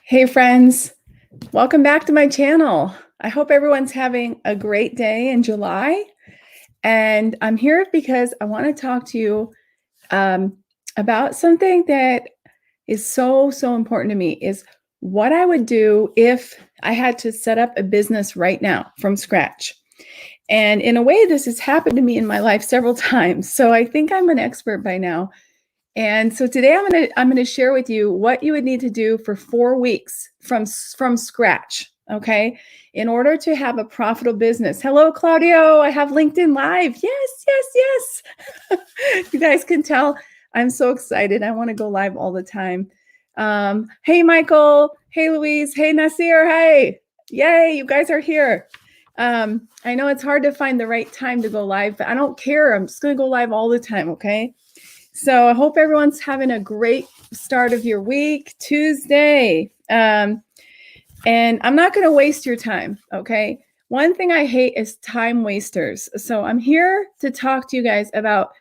Hey friends, welcome back to my channel. I hope everyone's having a great day in July. And I'm here because I want to talk to you about something that is so important to me, is what I would do if I had to set up a business right now from scratch. And in a way, this has happened to me in my life several times. So I think I'm an expert by now. And so today I'm gonna share with you what you would need to do for 4 weeks from scratch, okay? In order to have a profitable business. Hello, Claudio. I have LinkedIn Live. Yes. You guys can tell I'm so excited. I want to go live all the time. Hey, Michael. Hey, Louise. Hey, Nasir. Hey. Yay, you guys are here. I know it's hard to find the right time to go live, but I don't care. I'm just going to go live all the time, okay? So I hope everyone's having a great start of your week, Tuesday. And I'm not going to waste your time, okay? One thing I hate is time wasters. So I'm here to talk to you guys about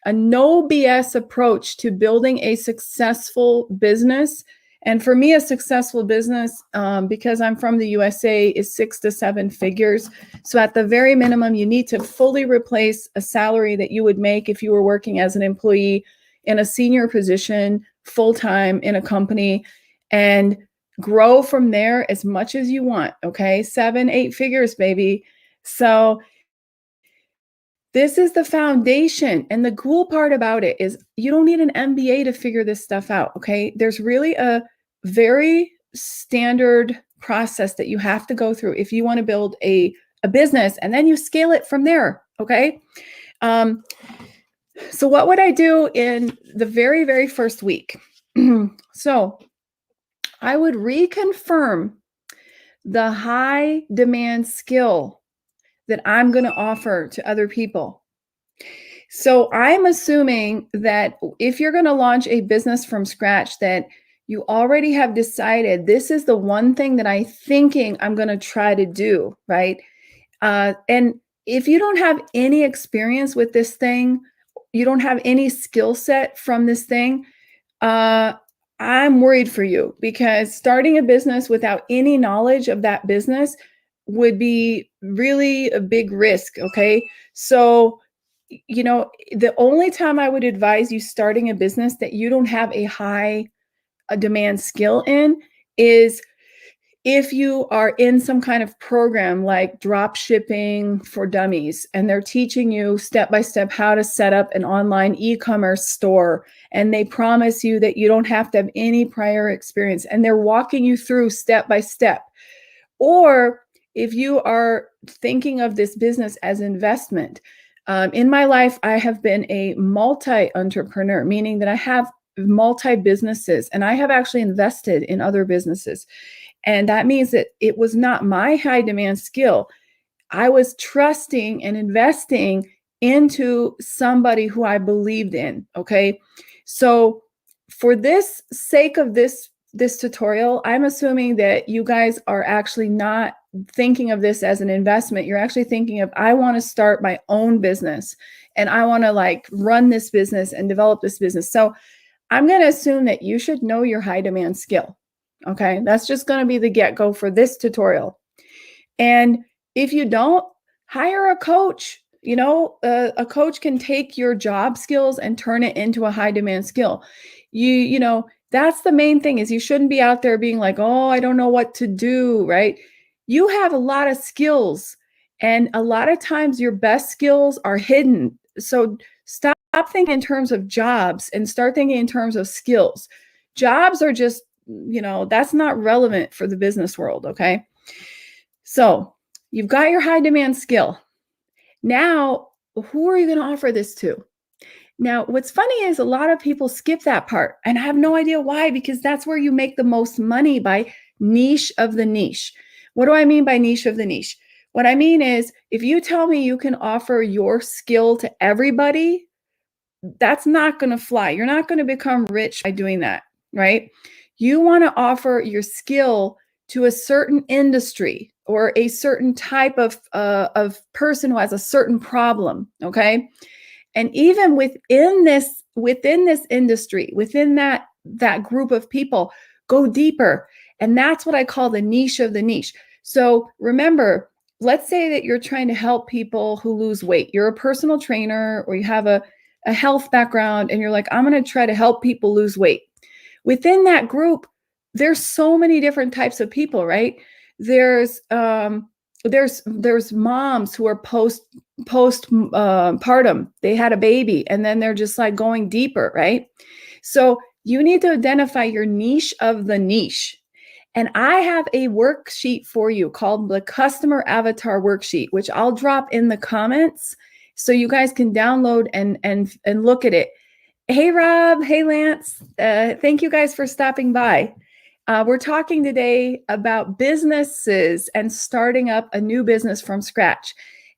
a no BS approach to building a successful business. And for me, a successful business, because I'm from the USA, is 6 to 7 figures. So at the very minimum, you need to fully replace a salary that you would make if you were working as an employee in a senior position, full-time in a company, and grow from there as much as you want, okay? 7, 8 figures, baby. So this is the foundation. And the cool part about it is you don't need an MBA to figure this stuff out, okay? There's really a very standard process that you have to go through if you want to build a business, and then you scale it from there, okay? So what would I do in the very first week? So I would reconfirm the high demand skill that I'm going to offer to other people. So I'm assuming that if you're going to launch a business from scratch, that you already have decided this is the one thing that I'm thinking I'm going to try to do, right? And if you don't have any experience with this thing, you don't have any skill set from this thing, I'm worried for you, because starting a business without any knowledge of that business would be really a big risk, okay? So, you know, the only time I would advise you starting a business that you don't have a demand skill in is if you are in some kind of program like drop shipping for dummies, and they're teaching you step by step how to set up an online e-commerce store, and they promise you that you don't have to have any prior experience, and they're walking you through step by step. Or if you are thinking of this business as investment, in my life, I have been a multi-entrepreneur, meaning that I have multi-businesses, and I have actually invested in other businesses. And that means that it was not my high demand skill. I was trusting and investing into somebody who I believed in, okay? So for this sake of this tutorial, I'm assuming that you guys are actually not thinking of this as an investment. You're actually thinking of, I want to start my own business, and I want to like run this business and develop this business. So I'm going to assume that you should know your high demand skill. Okay, that's just going to be the get-go for this tutorial. And if you don't, hire a coach. You know, a coach can take your job skills and turn it into a high demand skill. You know, that's the main thing, is you shouldn't be out there being like, oh, I don't know what to do, right? You have a lot of skills, and a lot of times your best skills are hidden. So stop thinking in terms of jobs and start thinking in terms of skills. Jobs are just, you know, that's not relevant for the business world, okay? So you've got your high demand skill. Now, who are you going to offer this to? Now, what's funny is a lot of people skip that part, and I have no idea why, because that's where you make the most money, by niche of the niche. What do I mean by niche of the niche? What I mean is, if you tell me you can offer your skill to everybody, that's not going to fly. You're not going to become rich by doing that, right? You want to offer your skill to a certain industry or a certain type of person who has a certain problem, okay? And even within this industry, within that group of people, go deeper And that's what I call the niche of the niche. So remember, let's say that you're trying to help people who lose weight. You're a personal trainer or you have a health background and you're like, I'm going to try to help people lose weight. Within that group, there's so many different types of people, right? There's moms who are postpartum. They had a baby and then they're just like going deeper, right? So you need to identify your niche of the niche. And I have a worksheet for you called the Customer Avatar Worksheet, which I'll drop in the comments so you guys can download and look at it. Hey, Rob. Hey, Lance. Thank you guys for stopping by. We're talking today about businesses and starting up a new business from scratch.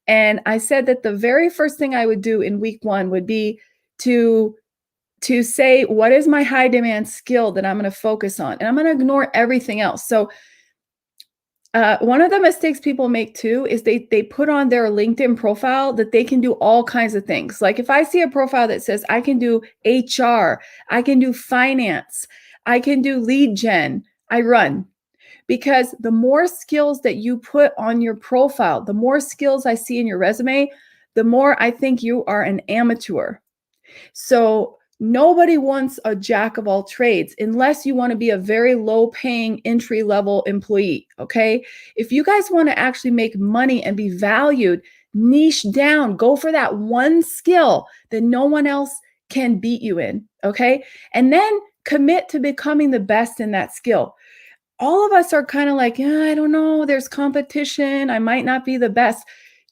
And I said that the very first thing I would do in week 1 would be to say, what is my high demand skill that I'm going to focus on? And I'm going to ignore everything else. So one of the mistakes people make too is they put on their LinkedIn profile that they can do all kinds of things. Like if I see a profile that says I can do HR, I can do finance, I can do lead gen, I run. Because the more skills that you put on your profile, the more skills I see in your resume, the more I think you are an amateur. So nobody wants a jack of all trades unless you want to be a very low paying entry level employee. Okay. If you guys want to actually make money and be valued, niche down, go for that one skill that no one else can beat you in. Okay. And then commit to becoming the best in that skill. All of us are kind of like, yeah, I don't know, there's competition. I might not be the best.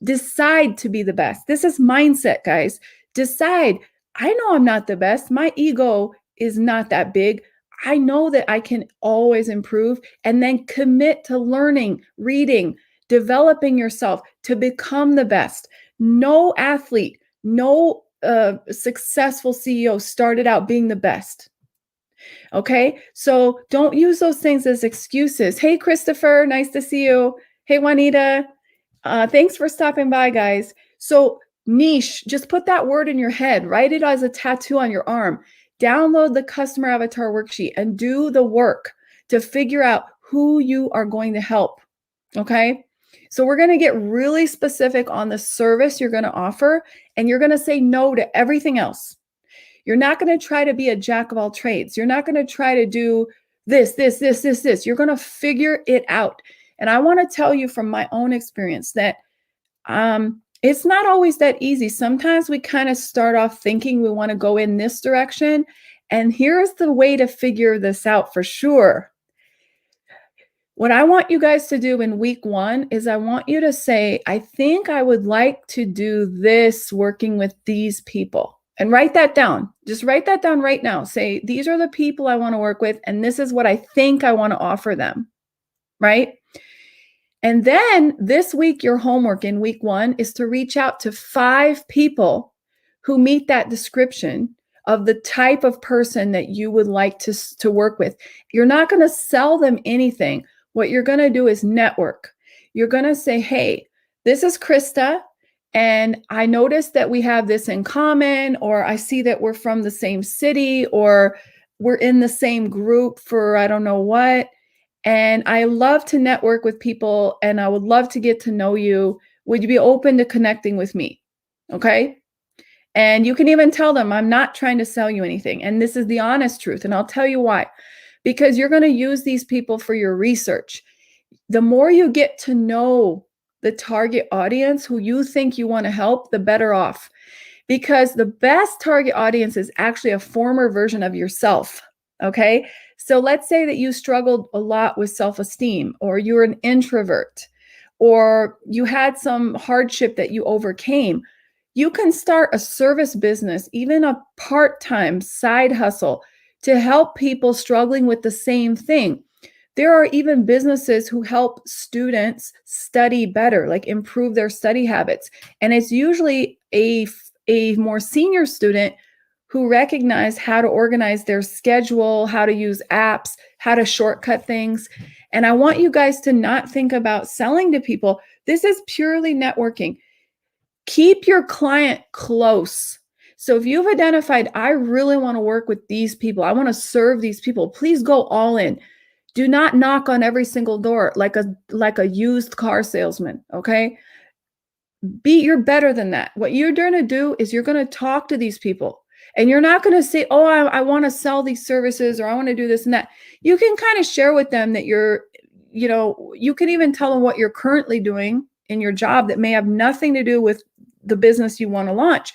Decide to be the best. This is mindset, guys. Decide. I know I'm not the best. My ego is not that big. I know that I can always improve, and then commit to learning, reading, developing yourself to become the best. No athlete, no successful CEO started out being the best. Okay. So don't use those things as excuses. Hey, Christopher, nice to see you. Hey, Juanita. Thanks for stopping by, guys. So niche, just put that word in your head, write it as a tattoo on your arm, download the customer avatar worksheet and do the work to figure out who you are going to help. Okay. So we're going to get really specific on the service you're going to offer, and you're going to say no to everything else. You're not going to try to be a jack of all trades. You're not going to try to do this. You're going to figure it out. And I want to tell you from my own experience that it's not always that easy. Sometimes we kind of start off thinking we want to go in this direction. And here's the way to figure this out for sure. What I want you guys to do in week 1 is I want you to say, I think I would like to do this working with these people. And write that down. Just write that down right now. Say, these are the people I want to work with, and this is what I think I want to offer them, right? And then this week, your homework in week 1 is to reach out to 5 people who meet that description of the type of person that you would like to work with. You're not going to sell them anything. What you're going to do is network. You're going to say, hey, this is Krista. And I noticed that we have this in common, or I see that we're from the same city, or we're in the same group for I don't know what. And I love to network with people, and I would love to get to know you. Would you be open to connecting with me? Okay. And you can even tell them, I'm not trying to sell you anything. And this is the honest truth. And I'll tell you why. Because you're going to use these people for your research. The more you get to know the target audience who you think you want to help, the better off. Because the best target audience is actually a former version of yourself. Okay. So let's say that you struggled a lot with self-esteem, or you're an introvert, or you had some hardship that you overcame. You can start a service business, even a part-time side hustle, to help people struggling with the same thing. There are even businesses who help students study better, like improve their study habits. And it's usually a more senior student who recognize how to organize their schedule, how to use apps, how to shortcut things. And I want you guys to not think about selling to people. This is purely networking. Keep your client close. So if you've identified, I really want to work with these people, I want to serve these people, please go all in. Do not knock on every single door like a used car salesman, okay? You're better than that. What you're going to do is you're going to talk to these people, and you're not going to say, oh, I want to sell these services, or I want to do this and that. You can kind of share with them that you can even tell them what you're currently doing in your job that may have nothing to do with the business you want to launch.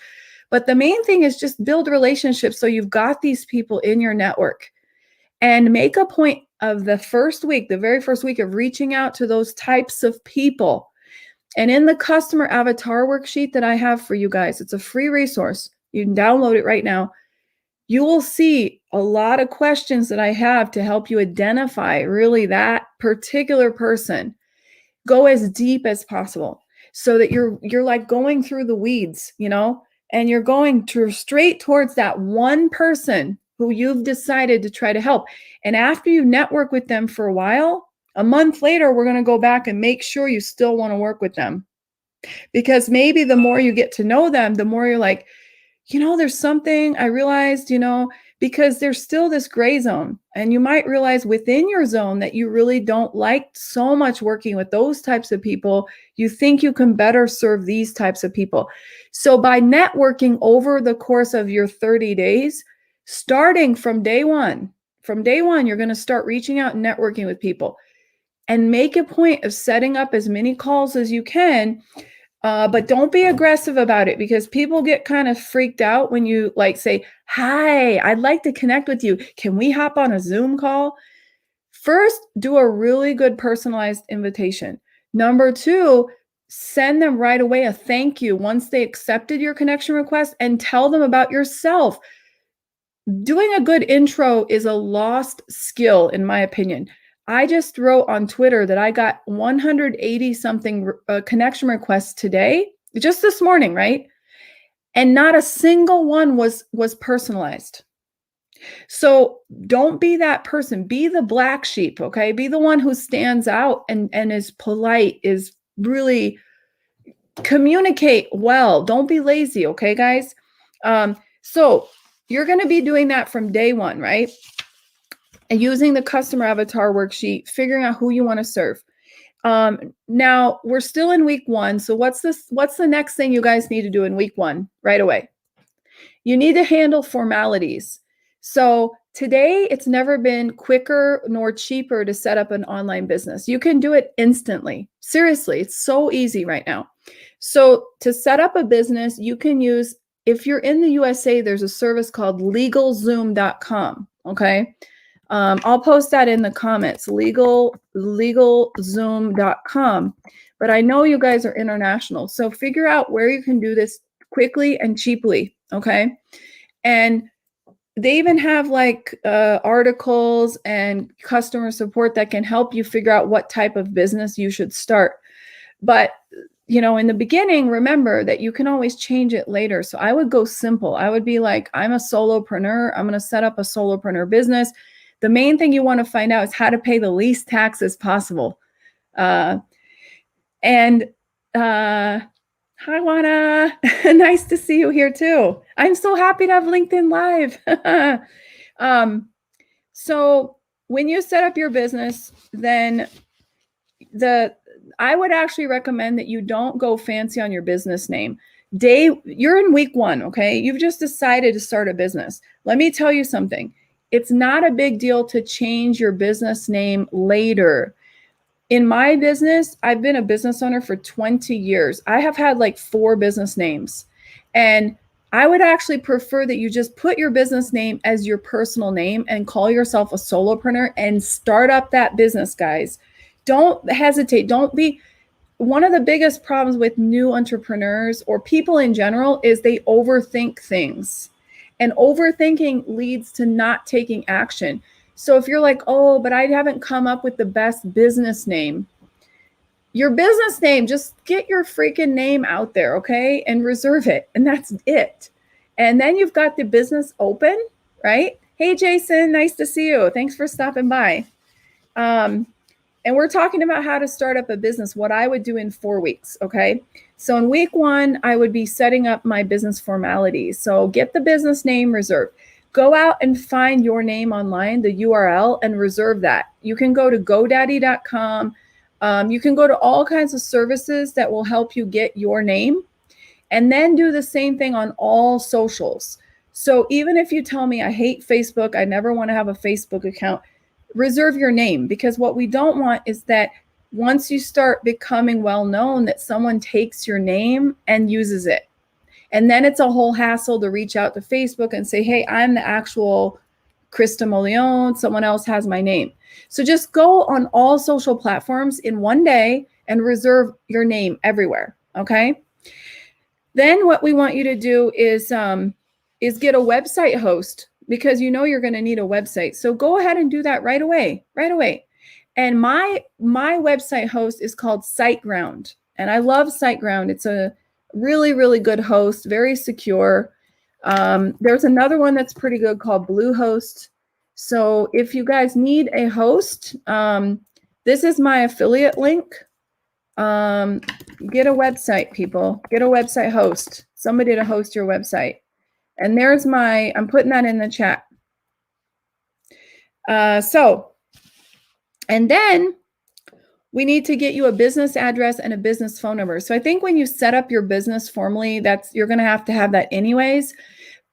But the main thing is just build relationships. So you've got these people in your network, and make a point of the very first week of reaching out to those types of people. And in the customer avatar worksheet that I have for you guys, it's a free resource. You can download it right now. You will see a lot of questions that I have to help you identify really that particular person. Go as deep as possible so that you're like going through the weeds, and you're going straight towards that one person who you've decided to try to help. And after you network with them for a while, a month later, we're going to go back and make sure you still want to work with them. Because maybe the more you get to know them, the more you're like, there's something I realized, because there's still this gray zone. And you might realize within your zone that you really don't like so much working with those types of people. You think you can better serve these types of people. So by networking over the course of your 30 days, starting from day one, you're going to start reaching out and networking with people. And make a point of setting up as many calls as you can, but don't be aggressive about it, because people get kind of freaked out when you say, hi, I'd like to connect with you. Can we hop on a Zoom call? First, do a really good personalized invitation. Number 2, send them right away a thank you once they accepted your connection request, and tell them about yourself. Doing a good intro is a lost skill, in my opinion. I just wrote on Twitter that I got 180 something connection requests today, just this morning, right? And not a single one was personalized. So don't be that person. Be the black sheep, okay? Be the one who stands out and is polite, is really communicate well. Don't be lazy, okay, guys? So you're going to be doing that from day one, right? And using the customer avatar worksheet, figuring out who you want to serve. Now we're still in week 1. So what's the next thing you guys need to do in week 1 right away? You need to handle formalities. So today, it's never been quicker nor cheaper to set up an online business. You can do it instantly. Seriously, it's so easy right now. So to set up a business, you can use, if you're in the USA, there's a service called legalzoom.com. Okay. I'll post that in the comments, legalzoom.com. But I know you guys are international, so figure out where you can do this quickly and cheaply, okay? And they even have articles and customer support that can help you figure out what type of business you should start. But in the beginning, remember that you can always change it later. So I would go simple. I would be like, I'm a solopreneur. I'm going to set up a solopreneur business. The main thing you want to find out is how to pay the least taxes possible. Hi, Juana. Nice to see you here too. I'm so happy to have LinkedIn Live. So when you set up your business, then I would actually recommend that you don't go fancy on your business name. You're in week 1, okay? You've just decided to start a business. Let me tell you something. It's not a big deal to change your business name later. In my business, I've been a business owner for 20 years. I have had 4 business names. And I would actually prefer that you just put your business name as your personal name and call yourself a solopreneur and start up that business, guys. Don't hesitate. One of the biggest problems with new entrepreneurs or people in general is they overthink things. And overthinking leads to not taking action. So if you're like, oh, but I haven't come up with the best business name. Your business name, just get your freaking name out there, okay? And reserve it. And that's it. And then you've got the business open, right? Hey, Jason, nice to see you. Thanks for stopping by. And we're talking about how to start up a business, what I would do in 4 weeks, okay? So in week 1, I would be setting up my business formalities. So get the business name reserved. go out and find your name online, the URL, and reserve that. You can go to GoDaddy.com. You can go to all kinds of services that will help you get your name, and then do the same thing on all socials. So even if you tell me I hate Facebook, I never want to have a Facebook account, reserve your name, because what we don't want is that once you start becoming well known, that someone takes your name and uses it. And then it's a whole hassle to reach out to Facebook and say, hey, I'm the actual Krista Molione. Someone else has my name. So just go on all social platforms in one day and reserve your name everywhere. Okay. Then what we want you to do is get a website host, because you know you're going to need a website. So go ahead and do that right away. And my website host is called SiteGround. And I love SiteGround. It's a really, really good host, very secure. There's another one that's pretty good called Bluehost. So if you guys need a host, this is my affiliate link. Get a website, people. Get a website host. Somebody to host your website. And there's I'm putting that in the chat. And then we need to get you a business address and a business phone number. So I think when you set up your business formally, you're going to have that anyways,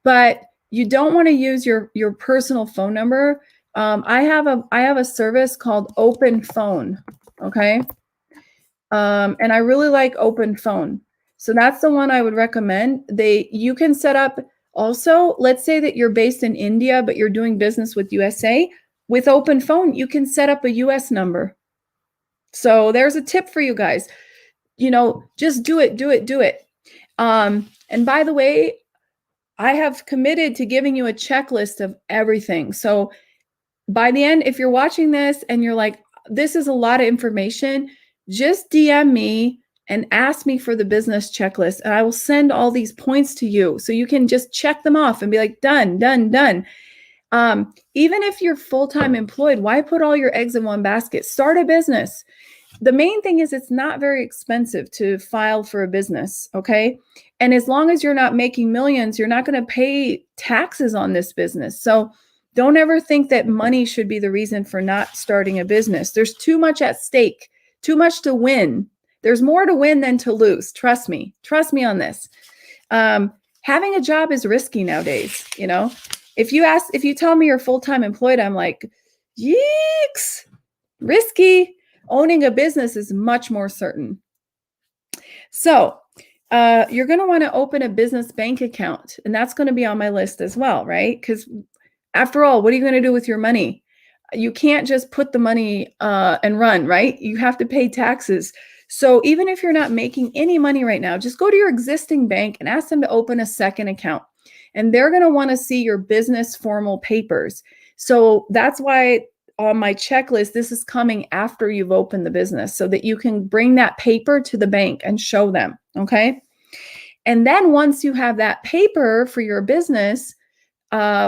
but you don't want to use your personal phone number. I have a service called Open Phone. Okay. And I really like Open Phone. So that's the one I would recommend. You can set up also, let's say that you're based in India, but you're doing business with USA. With Open Phone, you can set up a US number. So there's a tip for you guys. Just do it. And by the way, I have committed to giving you a checklist of everything. So by the end, if you're watching this and you're like, this is a lot of information, just DM me and ask me for the business checklist, and I will send all these points to you so you can just check them off and be like, done. Even if you're full-time employed, why put all your eggs in one basket? Start a business. The main thing is it's not very expensive to file for a business, okay? And as long as you're not making millions, you're not going to pay taxes on this business. So don't ever think that money should be the reason for not starting a business. There's too much at stake, too much to win. There's more to win than to lose. Trust me on this. Having a job is risky nowadays. If you tell me you're full-time employed, I'm like, yeeks, risky. Owning a business is much more certain. So you're going to want to open a business bank account, and that's going to be on my list as well, right? Because after all, what are you going to do with your money? You can't just put the money and run, right? You have to pay taxes. So even if you're not making any money right now, just go to your existing bank and ask them to open a second account. And they're going to want to see your business formal papers. So that's why on my checklist, this is coming after you've opened the business, so that you can bring that paper to the bank and show them. Okay. And then once you have that paper for your business,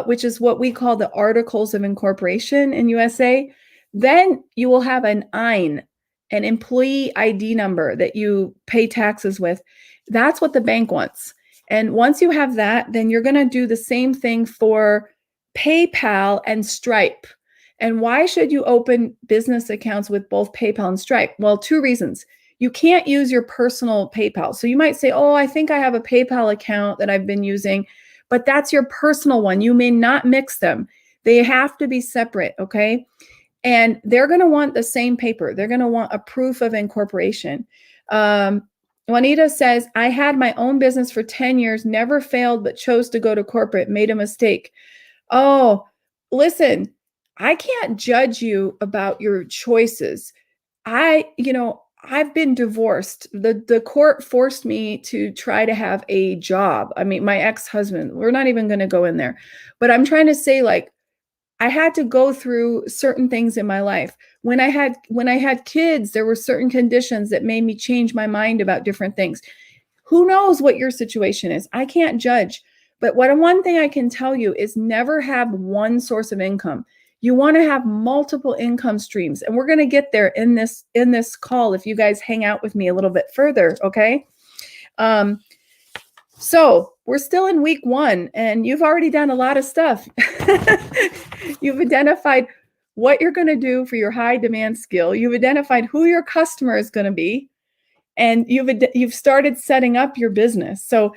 which is what we call the Articles of Incorporation in USA, then you will have an EIN, an employee ID number that you pay taxes with. That's what the bank wants. And once you have that, then you're going to do the same thing for PayPal and Stripe. And why should you open business accounts with both PayPal and Stripe? Well, two reasons. You can't use your personal PayPal. So you might say, oh, I think I have a PayPal account that I've been using, but that's your personal one. You may not mix them. They have to be separate, okay? And they're going to want the same paper. They're going to want a proof of incorporation. Juanita says, I had my own business for 10 years, never failed, but chose to go to corporate, made a mistake. Oh, listen, I can't judge you about your choices. I've been divorced. The court forced me to try to have a job. I mean, my ex-husband, we're not even going to go in there, but I'm trying to say, like, I had to go through certain things in my life. When I had kids, there were certain conditions that made me change my mind about different things. Who knows what your situation is? I can't judge. But one thing I can tell you is never have one source of income. You want to have multiple income streams. And we're going to get there in this call if you guys hang out with me a little bit further, okay? So we're still in week 1 and you've already done a lot of stuff. You've identified what you're going to do for your high demand skill. You've identified who your customer is going to be, and you've started setting up your business. So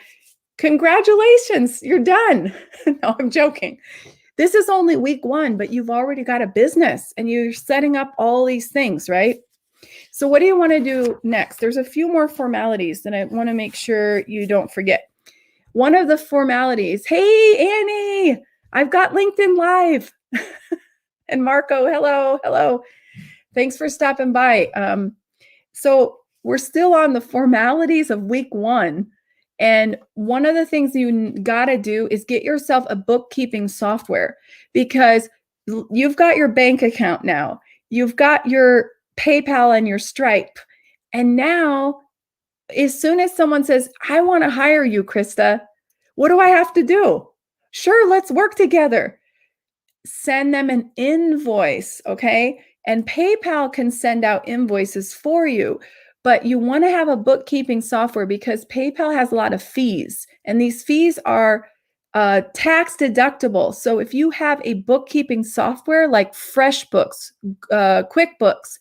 congratulations, you're done. No, I'm joking. This is only week 1, but you've already got a business and you're setting up all these things, right? So what do you want to do next? There's a few more formalities that I want to make sure you don't forget. One of the formalities, hey, Annie, I've got LinkedIn Live. And Marco, hello. Thanks for stopping by. So we're still on the formalities of week 1. And one of the things you got to do is get yourself a bookkeeping software, because you've got your bank account now. You've got your PayPal and your Stripe. And now, as soon as someone says, I want to hire you, Krista, what do I have to do? Sure, let's work together. Send them an invoice, okay? And PayPal can send out invoices for you, but you want to have a bookkeeping software because PayPal has a lot of fees, and these fees are tax deductible. So if you have a bookkeeping software like FreshBooks, Quickbooks,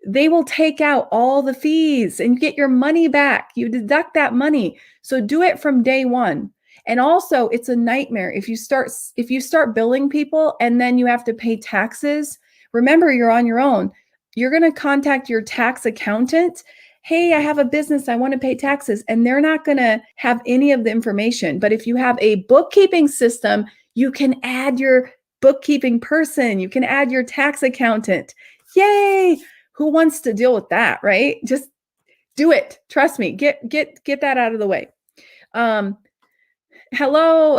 they will take out all the fees and get your money back. You deduct that money. So do it from day 1. And also, it's a nightmare if you start billing people and then you have to pay taxes. Remember, you're on your own. You're going to contact your tax accountant. Hey, I have a business. I want to pay taxes. And they're not going to have any of the information. But if you have a bookkeeping system, you can add your bookkeeping person. You can add your tax accountant. Yay! Who wants to deal with that, right? Just do it. Trust me. Get that out of the way. Hello,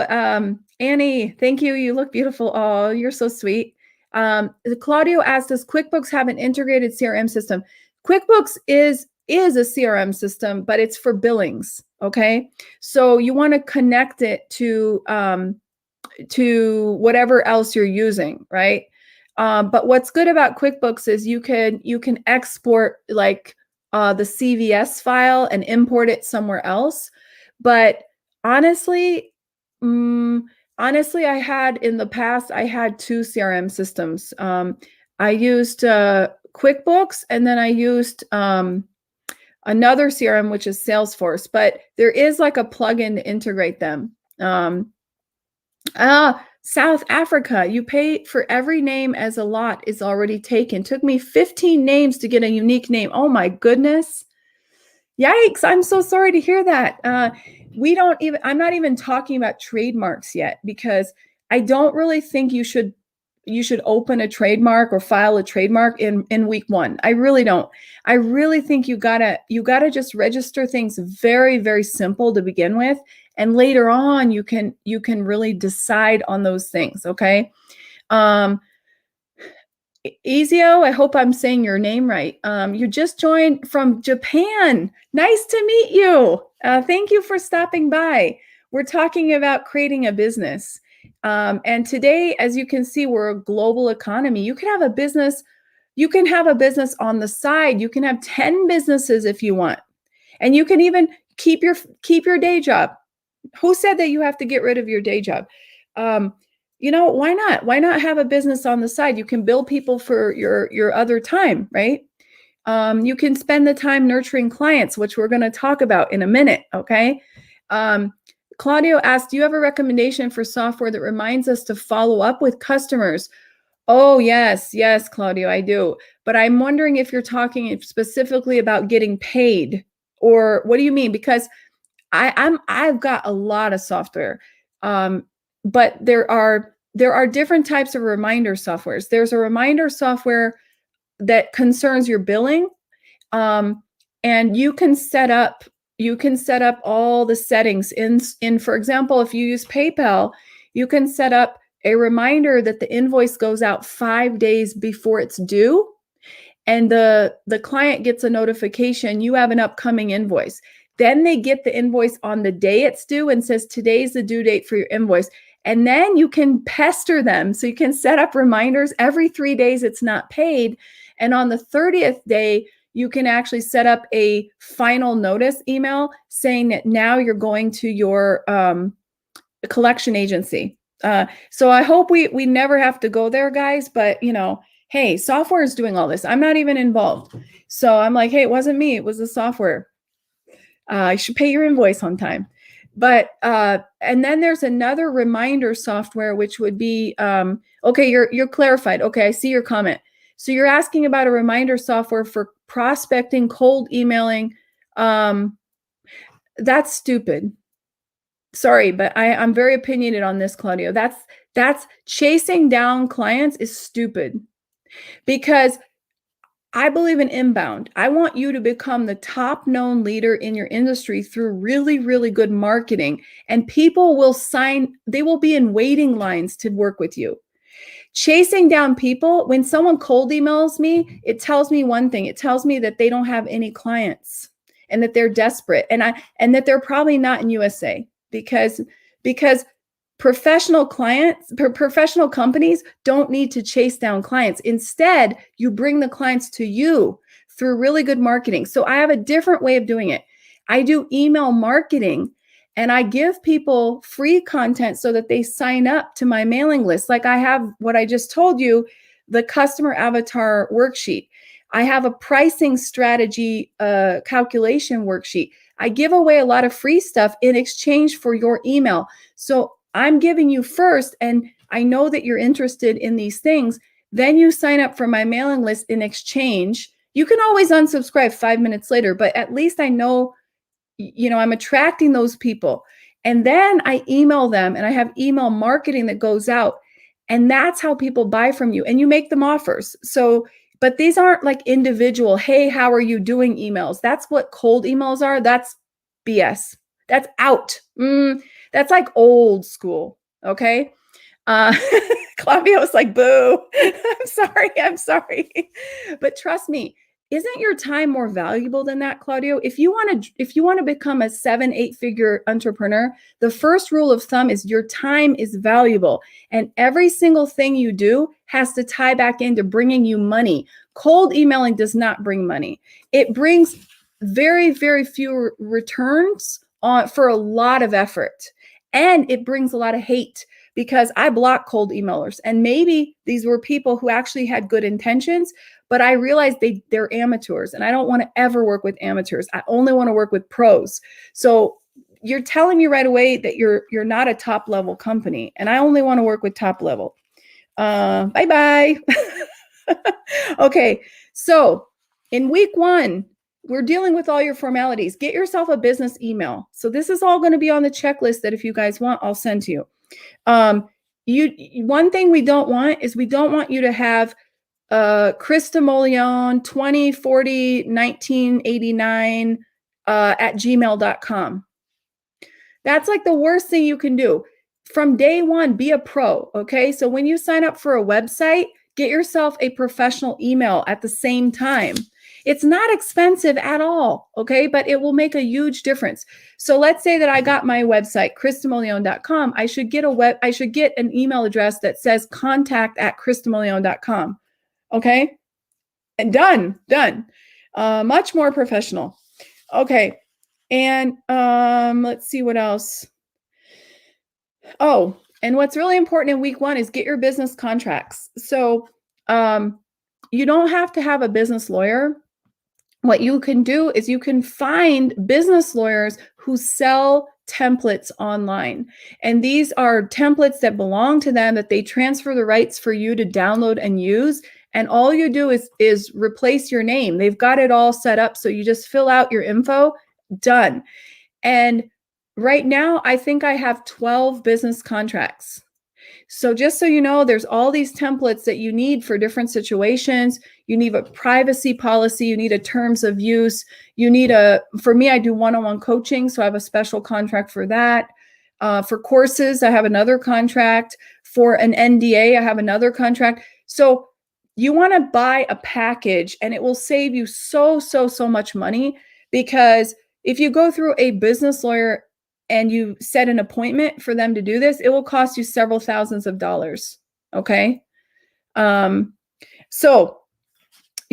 Annie. Thank you. You look beautiful. Oh, you're so sweet. Claudio asked, does QuickBooks have an integrated CRM system? QuickBooks is a CRM system, but it's for billings. Okay. So you want to connect it to whatever else you're using, right? But what's good about QuickBooks is you can export like the CVS file and import it somewhere else. But honestly, I had in the past, I had 2 CRM systems. I used QuickBooks, and then I used another CRM, which is Salesforce. But there is like a plugin to integrate them. South Africa, you pay for every name as a lot is already taken. Took me 15 names to get a unique name. Oh my goodness. Yikes. I'm so sorry to hear that. I'm not even talking about trademarks yet, because I don't really think you should open a trademark or file a trademark in week 1. I really don't. I really think you gotta just register things very, very simple to begin with. And later on, you can really decide on those things. Okay. Ezio, I hope I'm saying your name right. You just joined from Japan. Nice to meet you. Thank you for stopping by. We're talking about creating a business. And today, as you can see, we're a global economy. You can have a business. You can have a business on the side. You can have 10 businesses if you want. And you can even keep your day job. Who said that you have to get rid of your day job? Why not? Why not have a business on the side? You can bill people for your other time, right? You can spend the time nurturing clients, which we're going to talk about in a minute, okay? Claudio asked, do you have a recommendation for software that reminds us to follow up with customers? Oh, yes, Claudio, I do. But I'm wondering if you're talking specifically about getting paid, or what do you mean? Because I've got a lot of software, but there are different types of reminder softwares. There's a reminder software that concerns your billing, and you can set up all the settings in. For example, if you use PayPal, you can set up a reminder that the invoice goes out 5 days before it's due, and the client gets a notification you have an upcoming invoice. Then they get the invoice on the day it's due and says, today's the due date for your invoice. And then you can pester them. So you can set up reminders every 3 days it's not paid. And on the 30th day, you can actually set up a final notice email saying that now you're going to your collection agency. So I hope we never have to go there, guys. But hey, software is doing all this. I'm not even involved. So I'm like, hey, it wasn't me. It was the software. You should pay your invoice on time. But and then there's another reminder software, which would be okay. You're clarified. Okay, I see your comment. So you're asking about a reminder software for prospecting, cold emailing. That's stupid. Sorry, but I'm very opinionated on this, Claudio. That's chasing down clients is stupid, because I believe in inbound. I want you to become the top known leader in your industry through really, really good marketing. And people will they will be in waiting lines to work with you. Chasing down people, when someone cold emails me, it tells me one thing. It tells me that they don't have any clients and that they're desperate, and that they're probably not in USA, because professional companies don't need to chase down clients. Instead, you bring the clients to you through really good marketing. So I have a different way of doing it. I do email marketing, and I give people free content so that they sign up to my mailing list. Like I have what I just told you, the customer avatar worksheet. I have a pricing strategy calculation worksheet. I give away a lot of free stuff in exchange for your email. So I'm giving you first, and I know that you're interested in these things. Then you sign up for my mailing list in exchange. You can always unsubscribe 5 minutes later, but at least I know, I'm attracting those people. And then I email them, and I have email marketing that goes out. And that's how people buy from you. And you make them offers. So, but these aren't like individual, hey, how are you doing emails? That's what cold emails are. That's BS. That's out. That's like old school. Okay. Claudia was like, boo. I'm sorry. But trust me, isn't your time more valuable than that, Claudio? If you want to become a 7-8 figure entrepreneur, the first rule of thumb is your time is valuable, and every single thing you do has to tie back into bringing you money. Cold emailing does not bring money. It brings very, very few returns for a lot of effort, and it brings a lot of hate, because I block cold emailers, and maybe these were people who actually had good intentions, but I realized they're amateurs, and I don't want to ever work with amateurs. I only want to work with pros. So you're telling me right away that you're not a top level company, and I only want to work with top level. Bye-bye. Okay, so in week 1, we're dealing with all your formalities. Get yourself a business email. So this is all going to be on the checklist that if you guys want, I'll send to you. One thing we don't want is we don't want you to have Krista Molion 2040 1989 at gmail.com. That's like the worst thing you can do. From day one, be a pro. Okay. So when you sign up for a website, get yourself a professional email at the same time. It's not expensive at all, okay? But it will make a huge difference. So let's say that I got my website, kristamolion.com. I should get an email address that says contact@kristamolion.com. Okay? And done. Much more professional. Okay. And let's see what else. Oh, and what's really important in week 1 is get your business contracts. So you don't have to have a business lawyer. What you can do is you can find business lawyers who sell templates online. And these are templates that belong to them, that they transfer the rights for you to download and use. And all you do is replace your name. They've got it all set up. So you just fill out your info, done. And right now, I think I have 12 business contracts. So just so you know, there's all these templates that you need for different situations. You need a privacy policy. You need a terms of use. For me, I do one-on-one coaching. So I have a special contract for that. For courses, I have another contract. For an NDA, I have another contract. So you want to buy a package, and it will save you so much money, because if you go through a business lawyer and you set an appointment for them to do this, it will cost you several thousands of dollars. Okay. So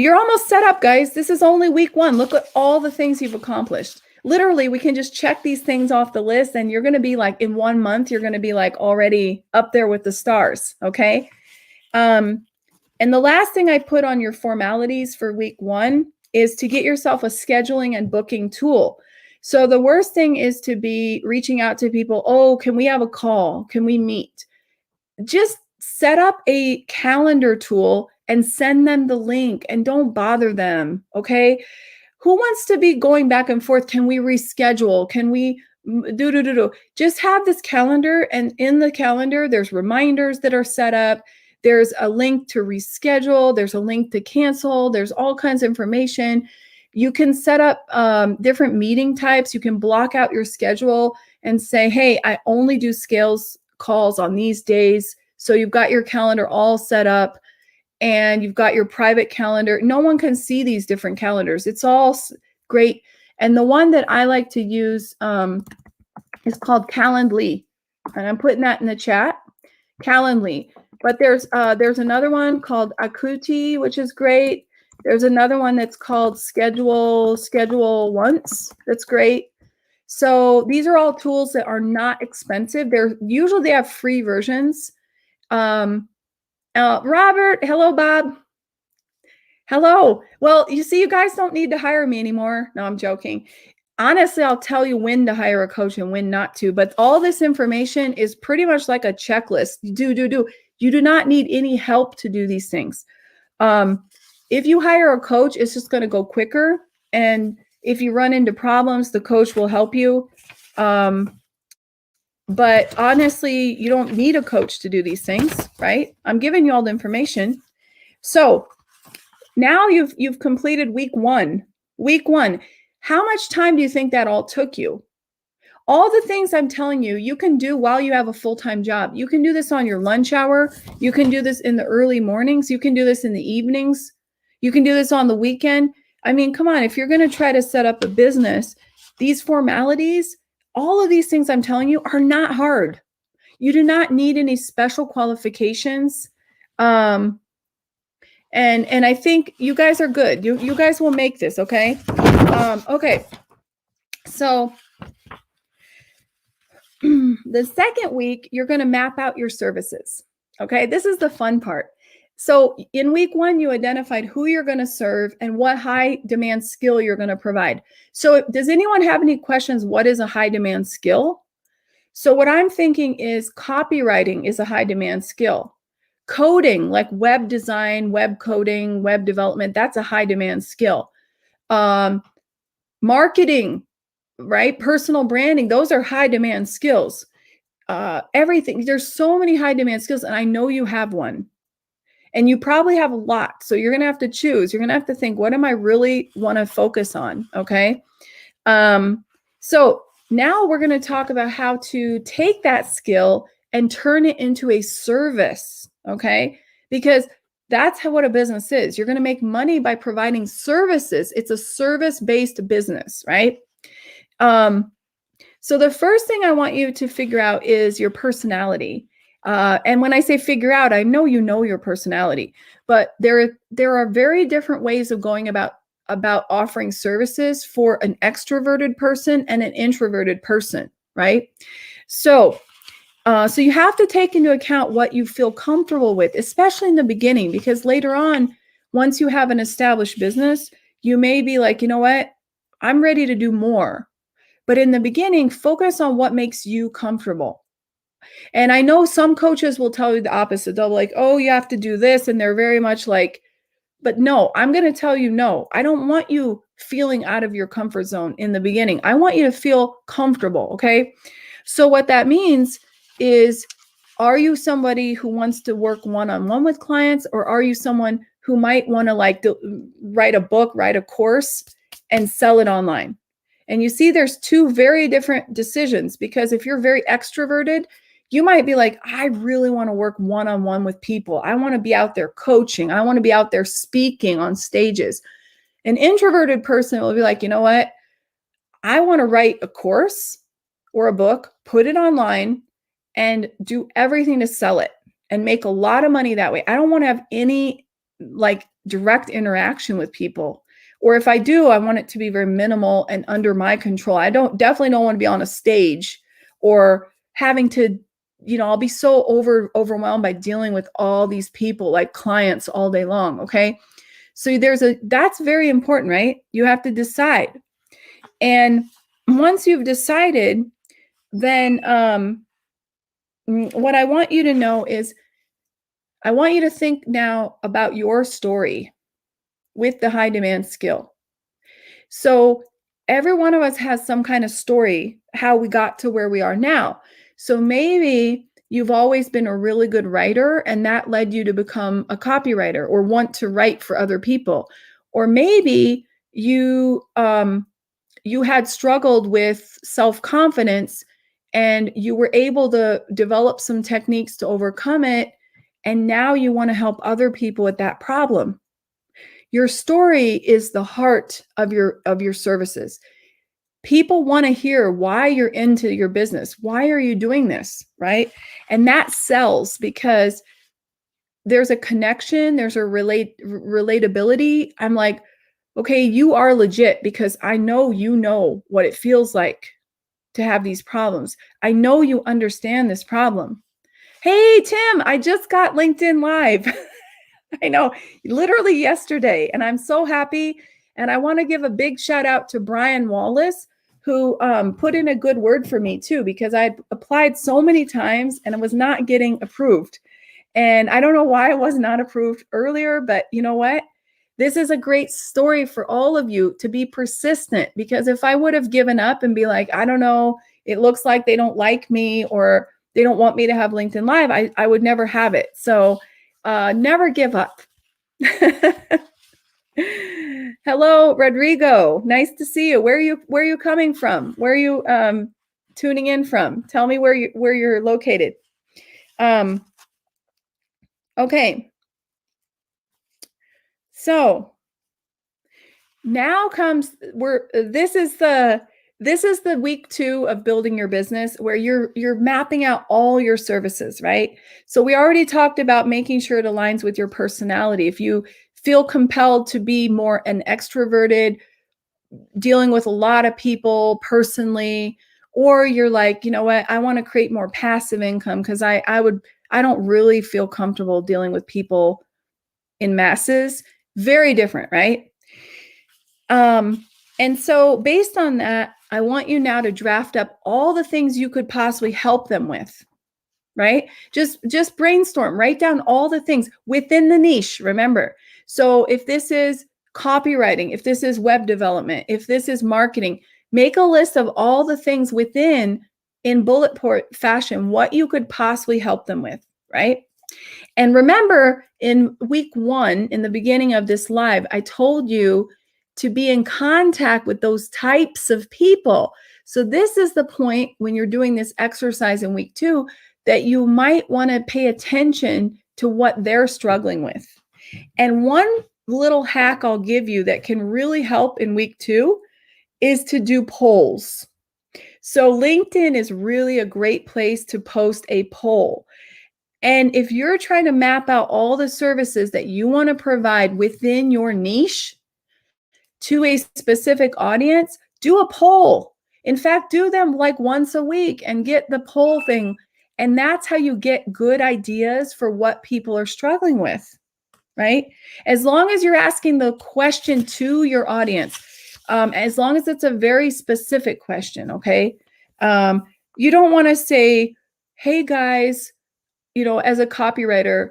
You're almost set up, guys. This is only week 1. Look at all the things you've accomplished. Literally, we can just check these things off the list, and you're going to be like, in 1 month, you're going to be like already up there with the stars. Okay. And the last thing I put on your formalities for week 1 is to get yourself a scheduling and booking tool. So the worst thing is to be reaching out to people. Oh, can we have a call? Can we meet? Just set up a calendar tool and send them the link, and don't bother them. Okay. Who wants to be going back and forth? Can we reschedule? Can we do? Just have this calendar, and in the calendar, there's reminders that are set up. There's a link to reschedule. There's a link to cancel. There's all kinds of information. You can set up different meeting types. You can block out your schedule and say, hey, I only do scales calls on these days. So you've got your calendar all set up, and you've got your private calendar. No one can see these different calendars. It's all great. And the one that I like to use is called Calendly. And I'm putting that in the chat, Calendly. But there's another one called Akuti, which is great. There's another one that's called Schedule Once. That's great. So these are all tools that are not expensive. They have free versions. Robert, hello, Bob. Hello. Well, you see, you guys don't need to hire me anymore. No, I'm joking. Honestly, I'll tell you when to hire a coach and when not to, but all this information is pretty much like a checklist. Do. You do not need any help to do these things. If you hire a coach, it's just going to go quicker. And if you run into problems, the coach will help you. But honestly, you don't need a coach to do these things, right? I'm giving you all the information. So now you've completed week 1. Week 1. How much time do you think that all took you? All the things I'm telling you, you can do while you have a full-time job. You can do this on your lunch hour. You can do this in the early mornings. You can do this in the evenings. You can do this on the weekend. I mean, come on, if you're going to try to set up a business, these formalities, all of these things I'm telling you are not hard. You do not need any special qualifications. And I think you guys are good. You guys will make this, okay? Okay. So the second week, you're going to map out your services. Okay. This is the fun part. So in week 1, you identified who you're going to serve and what high demand skill you're going to provide. So does anyone have any questions? What is a high demand skill? So what I'm thinking is copywriting is a high demand skill. Coding, like web design, web coding, web development, that's a high demand skill. Marketing, right? Personal branding, those are high demand skills. Everything, there's so many high demand skills, and I know you have one. And you probably have a lot. So you're going to have to choose. You're going to have to think, what am I really want to focus on? Okay. So now we're going to talk about how to take that skill and turn it into a service. Okay. Because that's what a business is. You're going to make money by providing services. It's a service-based business, right? So the first thing I want you to figure out is your personality. And when I say figure out, I know you know your personality, but there are very different ways of going about offering services for an extroverted person and an introverted person, right? So you have to take into account what you feel comfortable with, especially in the beginning, because later on, once you have an established business, you may be like, you know what, I'm ready to do more. But in the beginning, focus on what makes you comfortable. And I know some coaches will tell you the opposite. They'll be like, oh, you have to do this. And they're very much like, but no, I'm going to tell you, no, I don't want you feeling out of your comfort zone in the beginning. I want you to feel comfortable. Okay. So what that means is, are you somebody who wants to work one-on-one with clients, or are you someone who might want to write a book, write a course, and sell it online? And you see, there's two very different decisions, because if you're very extroverted, you might be like, I really want to work one-on-one with people. I want to be out there coaching. I want to be out there speaking on stages. An introverted person will be like, you know what? I want to write a course or a book, put it online, and do everything to sell it and make a lot of money that way. I don't want to have any like direct interaction with people. Or if I do, I want it to be very minimal and under my control. I definitely don't want to be on a stage or having to, I'll be so overwhelmed by dealing with all these people, like clients all day long. Okay. So that's very important, right? You have to decide. And once you've decided, then what I want you to know is I want you to think now about your story with the high demand skill. So every one of us has some kind of story, how we got to where we are now. So maybe you've always been a really good writer and that led you to become a copywriter or want to write for other people. Or maybe you had struggled with self-confidence and you were able to develop some techniques to overcome it. And now you want to help other people with that problem. Your story is the heart of your services. People want to hear why you're into your business. Why are you doing this, right? And that sells because there's a connection, there's a relatability. I'm like, okay, you are legit because I know you know what it feels like to have these problems. I know you understand this problem. Hey, Tim, I just got LinkedIn Live. I know, literally yesterday, and I'm so happy. And I want to give a big shout out to Brian Wallace, who put in a good word for me too, because I applied so many times and it was not getting approved. And I don't know why it was not approved earlier, but you know what? This is a great story for all of you to be persistent, because if I would have given up and be like, I don't know, it looks like they don't like me or they don't want me to have LinkedIn Live, I would never have it. So never give up. Hello, Rodrigo. Nice to see you. Where are you coming from? Where are you tuning in from? Tell me where you're located. Okay. So now comes this is the week 2 of building your business, where you're mapping out all your services, right? So we already talked about making sure it aligns with your personality. If you feel compelled to be more an extroverted, dealing with a lot of people personally, or you're like, you know what, I want to create more passive income because I don't really feel comfortable dealing with people in masses. Very different, right? And so based on that, I want you now to draft up all the things you could possibly help them with, right? Just brainstorm, write down all the things within the niche, remember. So if this is copywriting, if this is web development, if this is marketing, make a list of all the things within, in bullet point fashion, what you could possibly help them with, right? And remember, in week 1, in the beginning of this live, I told you to be in contact with those types of people. So this is the point when you're doing this exercise in week 2 that you might want to pay attention to what they're struggling with. And one little hack I'll give you that can really help in week 2 is to do polls. So LinkedIn is really a great place to post a poll. And if you're trying to map out all the services that you want to provide within your niche to a specific audience, do a poll. In fact, do them like once a week and get the poll thing. And that's how you get good ideas for what people are struggling with, right? As long as you're asking the question to your audience, as long as it's a very specific question, okay? You don't want to say, hey guys, as a copywriter,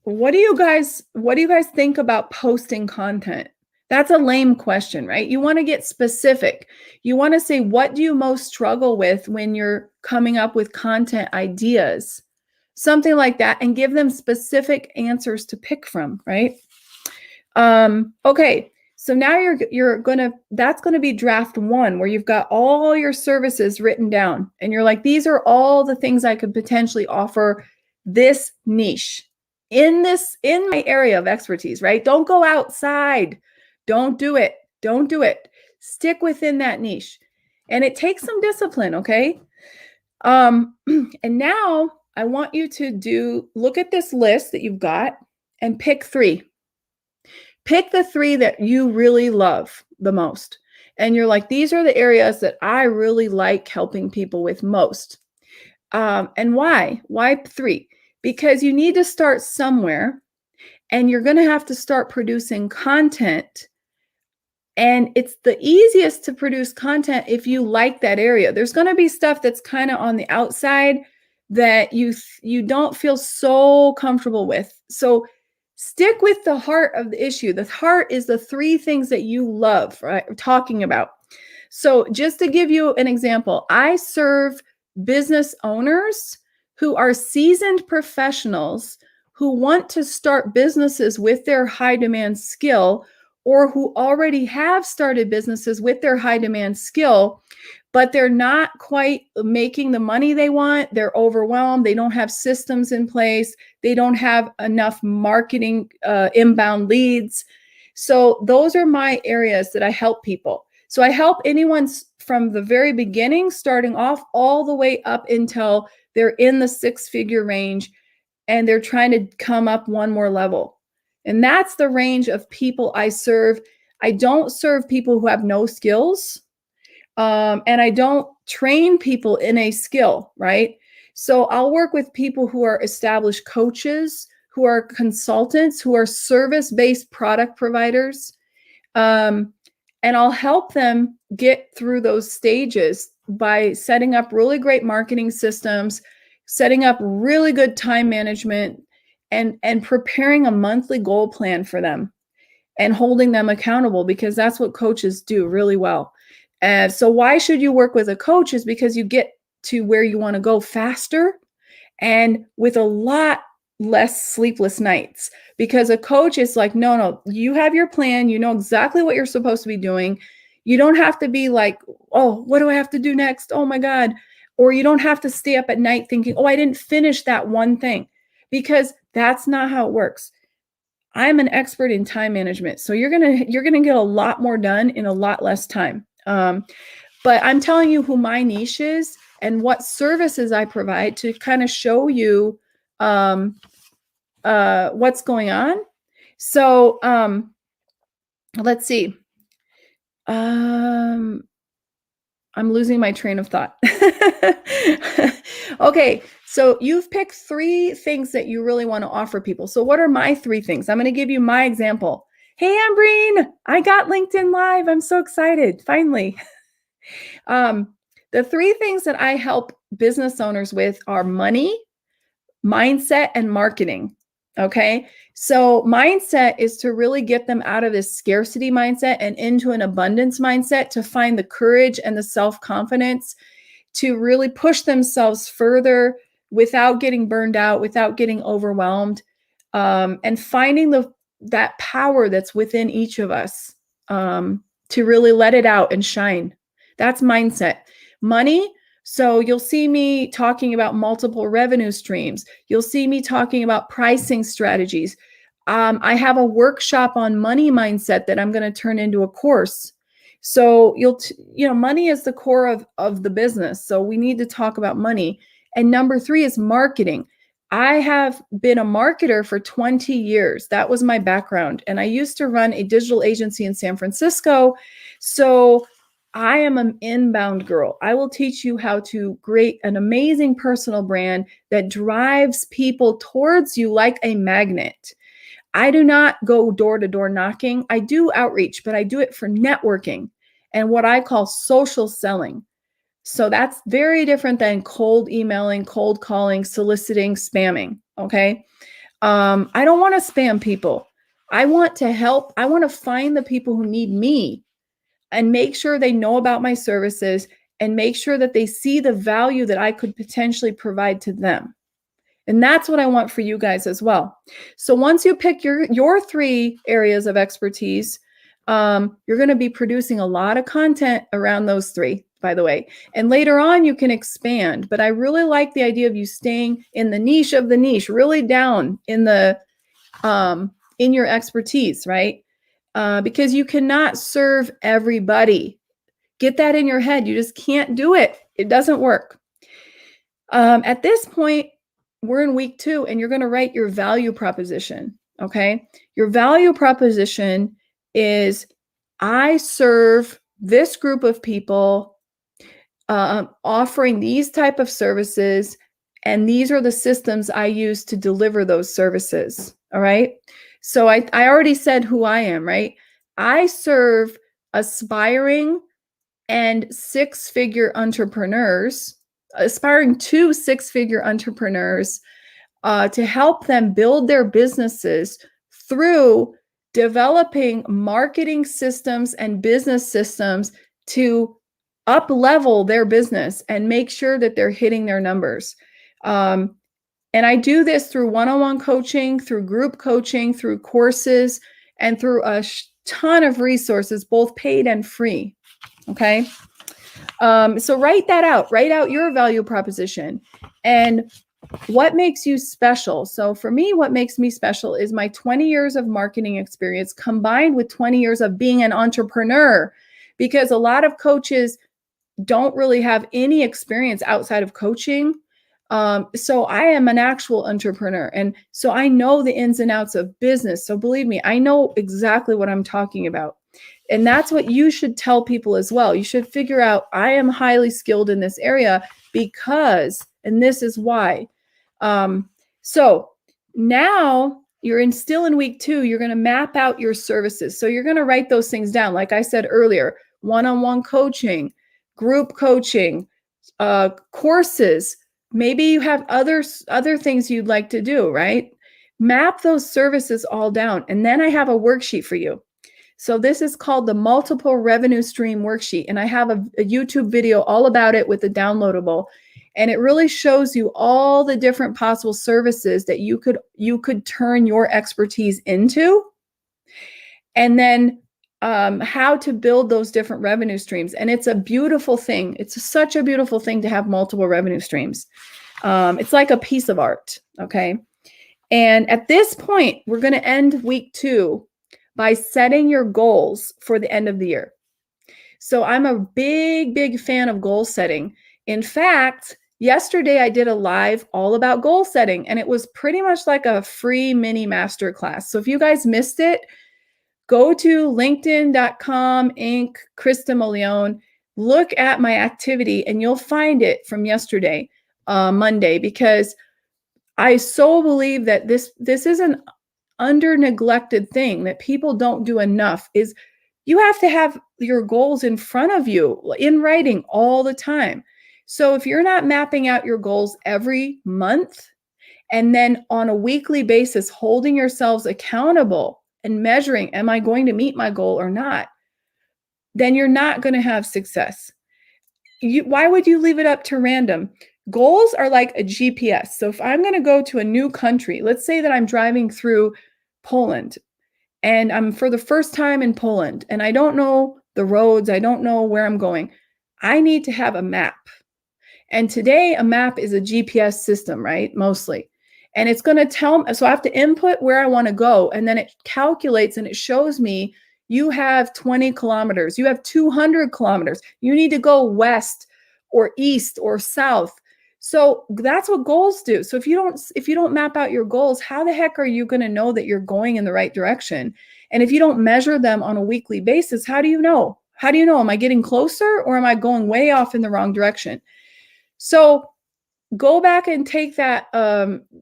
what do you guys think about posting content? That's a lame question, right? You want to get specific. You want to say, what do you most struggle with when you're coming up with content ideas? Something like that, and give them specific answers to pick from, right? Okay. So now that's going to be draft 1, where you've got all your services written down and you're like, these are all the things I could potentially offer this niche in my area of expertise, right? Don't go outside. Don't do it. Don't do it. Stick within that niche. And it takes some discipline. Okay. And now I want you to look at this list that you've got and pick 3. Pick the 3 that you really love the most. And you're like, these are the areas that I really like helping people with most. And why? Why 3? Because you need to start somewhere, and you're going to have to start producing content. And it's the easiest to produce content if you like that area. There's going to be stuff that's kind of on the outside that you don't feel so comfortable with. So stick with the heart of the issue. The heart is the 3 things that you love, right? Talking about. So just to give you an example, I serve business owners who are seasoned professionals who want to start businesses with their high demand skill, or who already have started businesses with their high demand skill, but they're not quite making the money they want. They're overwhelmed. They don't have systems in place. They don't have enough marketing inbound leads. So those are my areas that I help people. So I help anyone from the very beginning, starting off all the way up until they're in the 6-figure range and they're trying to come up one more level. And that's the range of people I serve. I don't serve people who have no skills. And I don't train people in a skill, right? So I'll work with people who are established coaches, who are consultants, who are service-based product providers. And I'll help them get through those stages by setting up really great marketing systems, setting up really good time management, and preparing a monthly goal plan for them and holding them accountable, because that's what coaches do really well. And so why should you work with a coach is because you get to where you want to go faster and with a lot less sleepless nights, because a coach is like, no, you have your plan. You know exactly what you're supposed to be doing. You don't have to be like, oh, what do I have to do next? Oh my God. Or you don't have to stay up at night thinking, oh, I didn't finish that one thing, because that's not how it works. I'm an expert in time management. So you're going to get a lot more done in a lot less time. But I'm telling you who my niche is and what services I provide to kind of show you what's going on. So let's see. I'm losing my train of thought. Okay, so you've picked 3 things that you really want to offer people. So what are my 3 things? I'm going to give you my example. Hey, Ambreen, I got LinkedIn Live. I'm so excited. Finally. The 3 things that I help business owners with are money, mindset, and marketing. Okay. So mindset is to really get them out of this scarcity mindset and into an abundance mindset, to find the courage and the self-confidence to really push themselves further without getting burned out, without getting overwhelmed, and finding that power that's within each of us, to really let it out and shine. That's mindset. Money. So you'll see me talking about multiple revenue streams. You'll see me talking about pricing strategies. I have a workshop on money mindset that I'm going to turn into a course. So money is the core of the business. So we need to talk about money. And number 3 is marketing. I have been a marketer for 20 years. That was my background. And I used to run a digital agency in San Francisco. So I am an inbound girl. I will teach you how to create an amazing personal brand that drives people towards you like a magnet. I do not go door to door knocking. I do outreach, but I do it for networking and what I call social selling. So that's very different than cold emailing, cold calling, soliciting, spamming. Okay. I don't want to spam people. I want to help. I want to find the people who need me and make sure they know about my services and make sure that they see the value that I could potentially provide to them. And that's what I want for you guys as well. So once you pick your 3 areas of expertise, you're going to be producing a lot of content around those 3, by the way. And later on, you can expand. But I really like the idea of you staying in the niche of the niche, really down in your expertise, right? Because you cannot serve everybody. Get that in your head. You just can't do it. It doesn't work. At this point, we're in week 2, and you're going to write your value proposition. Okay. Your value proposition is I serve this group of people offering these type of services, and these are the systems I use to deliver those services. All right. So I already said who I am, right? I serve aspiring and six-figure entrepreneurs, aspiring to six-figure entrepreneurs, to help them build their businesses through developing marketing systems and business systems to up level their business and make sure that they're hitting their numbers. And I do this through one-on-one coaching, through group coaching, through courses, and through a ton of resources, both paid and free. Okay. So write that out. Write out your value proposition and what makes you special. So for me, what makes me special is my 20 years of marketing experience combined with 20 years of being an entrepreneur, because a lot of coaches don't really have any experience outside of coaching. So I am an actual entrepreneur. And so I know the ins and outs of business. So believe me, I know exactly what I'm talking about. And that's what you should tell people as well. You should figure out, I am highly skilled in this area because, and this is why. So now you're still in week 2, you're going to map out your services. So you're going to write those things down. Like I said earlier, one-on-one coaching, group coaching, courses. Maybe you have other things you'd like to do, right? Map those services all down. And then I have a worksheet for you. So this is called the multiple revenue stream worksheet. And I have a YouTube video all about it with the downloadable. And it really shows you all the different possible services that you could turn your expertise into. And then how to build those different revenue streams. And it's a beautiful thing. It's such a beautiful thing to have multiple revenue streams. It's like a piece of art. Okay. And at this point, we're going to end week 2 by setting your goals for the end of the year. So I'm a big, big fan of goal setting. In fact, yesterday I did a live all about goal setting, and it was pretty much like a free mini masterclass. So if you guys missed it, go to linkedin.com, Inc., Krista Molione, look at my activity, and you'll find it from yesterday, Monday, because I so believe that this is an under neglected thing that people don't do enough. Is you have to have your goals in front of you in writing all the time. So if you're not mapping out your goals every month and then on a weekly basis holding yourselves accountable and measuring, am I going to meet my goal or not, then you're not going to have success. Why would you leave it up to random? Goals are like a GPS. So if I'm going to go to a new country, let's say that I'm driving through Poland and I'm for the first time in Poland and I don't know the roads, I don't know where I'm going. I need to have a map. And today a map is a GPS system, right? Mostly. And it's going to tell me, so I have to input where I want to go. And then it calculates and it shows me you have 20 kilometers, you have 200 kilometers. You need to go west or east or south. So that's what goals do. So if you don't map out your goals, how the heck are you going to know that you're going in the right direction? And if you don't measure them on a weekly basis, how do you know? How do you know? Am I getting closer or am I going way off in the wrong direction? So go back and take that,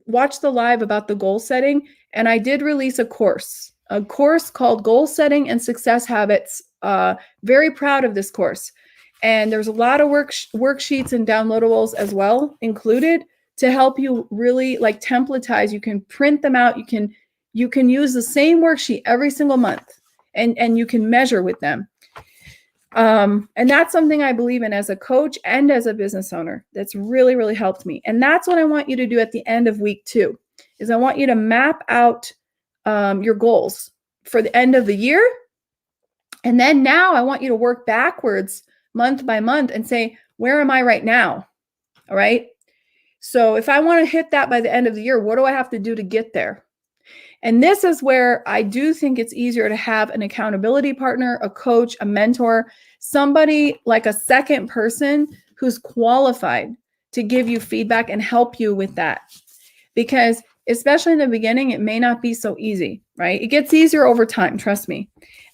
watch the live about the goal setting. And I did release a course called Goal Setting and Success Habits. Very proud of this course. And there's a lot of worksheets and downloadables as well included to help you really like templatize. You can print them out. You can use the same worksheet every single month and you can measure with them. And that's something I believe in as a coach and as a business owner. That's really, really helped me. And that's what I want you to do at the end of week 2 is I want you to map out your goals for the end of the year. And then now I want you to work backwards month by month and say, where am I right now? All right. So if I want to hit that by the end of the year, what do I have to do to get there? And this is where I do think it's easier to have an accountability partner, a coach, a mentor, somebody like a second person who's qualified to give you feedback and help you with that. Because especially in the beginning, it may not be so easy, right? It gets easier over time, trust me.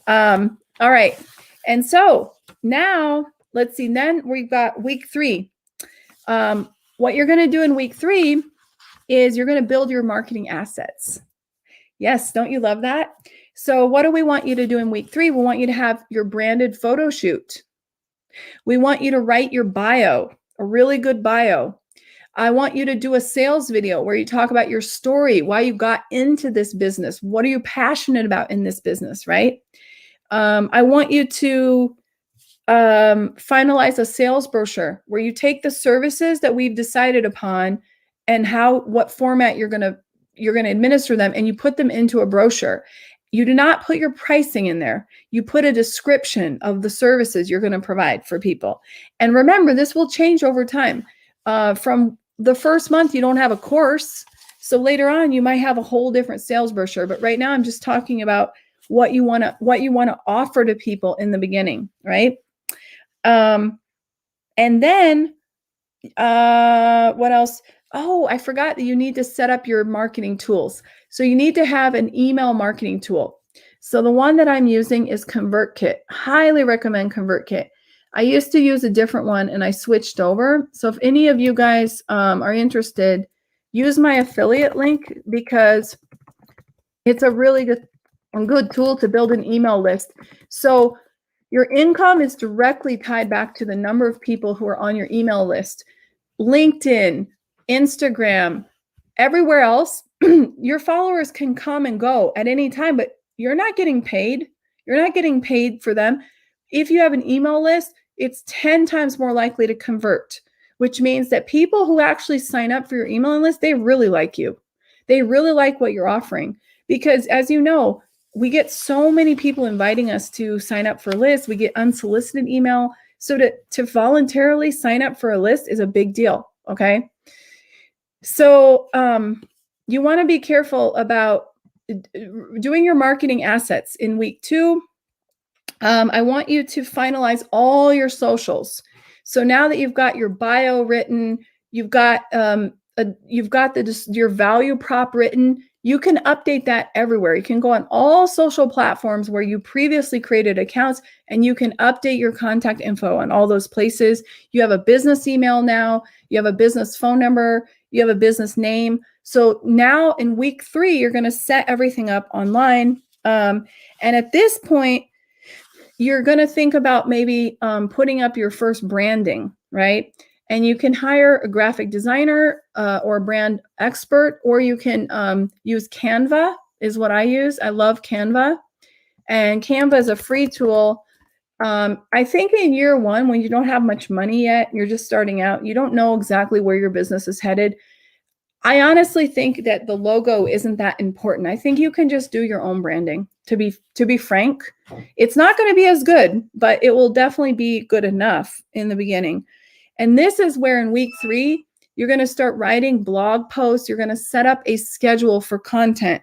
All right. And so now let's see, then we've got week 3. What you're going to do in week 3 is you're going to build your marketing assets. Yes, don't you love that? So what do we want you to do in week 3? We want you to have your branded photo shoot. We want you to write your bio, a really good bio. I want you to do a sales video where you talk about your story, why you got into this business, what are you passionate about in this business, right? I want you to finalize a sales brochure where you take the services that we've decided upon and what format you're going to administer them, and you put them into a brochure. You do not put your pricing in there. You put a description of the services you're going to provide for people. And remember, this will change over time. From the first month, you don't have a course. So later on, you might have a whole different sales brochure. But right now, I'm just talking about what you want to offer to people in the beginning, right? And then what else? Oh, I forgot that you need to set up your marketing tools. So you need to have an email marketing tool. So the one that I'm using is ConvertKit. Highly recommend ConvertKit. I used to use a different one and I switched over. So if any of you guys are interested, use my affiliate link because it's a really good tool to build an email list. So your income is directly tied back to the number of people who are on your email list. LinkedIn, Instagram, everywhere else, your followers can come and go at any time, but you're not getting paid. You're not getting paid for them. If you have an email list, it's 10 times more likely to convert, which means that people who actually sign up for your emailing list, they really like you. They really like what you're offering because, as you know, we get so many people inviting us to sign up for lists. We get unsolicited email. So to voluntarily sign up for a list is a big deal, okay? So you want to be careful about doing your marketing assets in week 2. I want you to finalize all your socials. So now that you've got your bio written, you've got your value prop written, you can update that everywhere. You can go on all social platforms where you previously created accounts and you can update your contact info on all those places. You have a business email now, you have a business phone number, you have a business name. So now in week 3, you're going to set everything up online. And at this point, you're going to think about maybe putting up your first branding, right? And you can hire a graphic designer or a brand expert, or you can use Canva is what I use. I love Canva. And Canva is a free tool. I think in year 1, when you don't have much money yet, you're just starting out, you don't know exactly where your business is headed. I honestly think that the logo isn't that important. I think you can just do your own branding. To be frank, it's not going to be as good, but it will definitely be good enough in the beginning. And this is where in week 3, you're going to start writing blog posts. You're going to set up a schedule for content.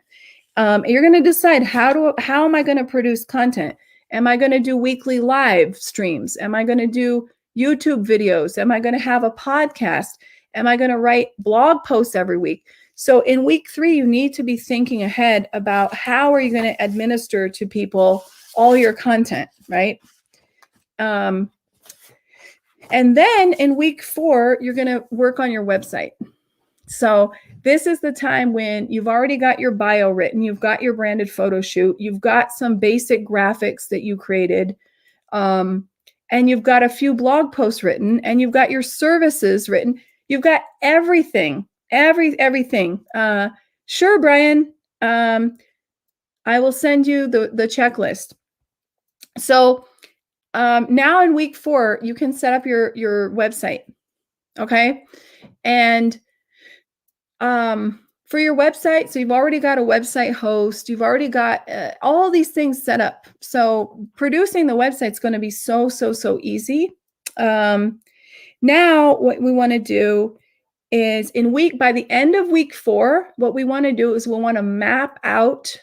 You're going to decide how am I going to produce content? Am I going to do weekly live streams? Am I going to do YouTube videos? Am I going to have a podcast? Am I going to write blog posts every week? So in week 3, you need to be thinking ahead about how are you going to administer to people all your content, right? And then in week 4, you're going to work on your website. So this is the time when you've already got your bio written, you've got your branded photo shoot, you've got some basic graphics that you created, and you've got a few blog posts written, and you've got your services written. You've got everything, everything. Sure, Brian, I will send you the checklist. So now in week 4, you can set up your website, okay? And for your website, so you've already got a website host, you've already got all these things set up. So producing the website is going to be so easy. Now what we want to do is by the end of week 4, what we want to do is we want to map out